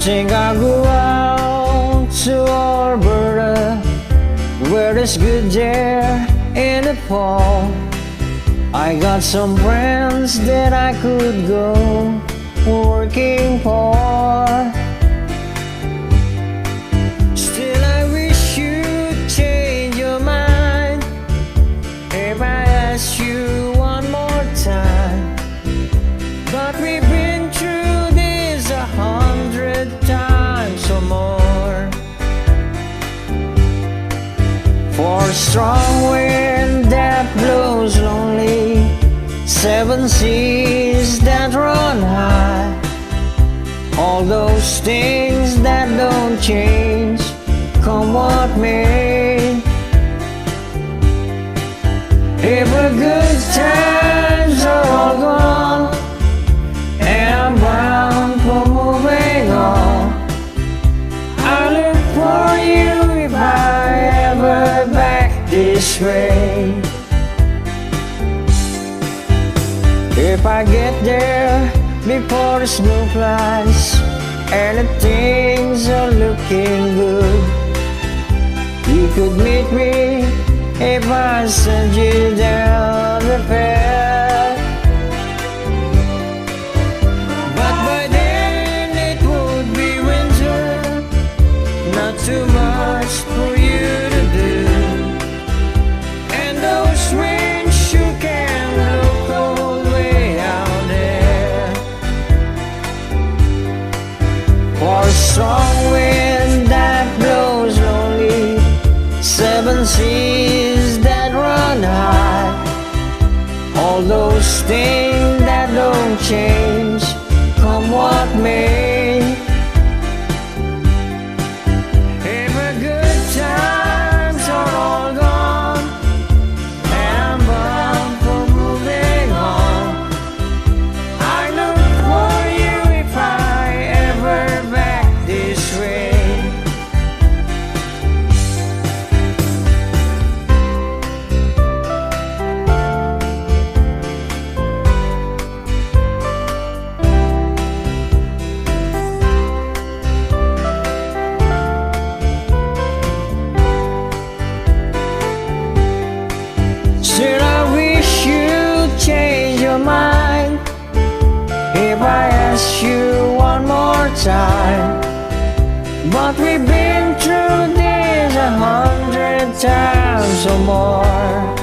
think I'll go out to Alberta, where there's good air in the fall. I got some friends that I could go working for. Still I wish you'd change your mind if I asked you one more time. But we've been through this 100 times or more. For a strong wind that blows lonely, 7 seas that run high, all those things that don't change, come what may. If the good times are all gone and I'm bound for moving on, I look for you if I ever back this way. If I get there before the snow flies and the things are looking good, you could meet me if I send you down the path. But by then it would be winter, not too much for you to do, and those winds you can look cold way out there. For a strong wind that blows lonely, 7 seas that run high, all those things that don't change, come what may. If the good times are all gone and I'm bound for moving on, I look for you if I ever back this way. Still I wish you'd change your mind if I asked you one more time. But we've been through this 100 times or more.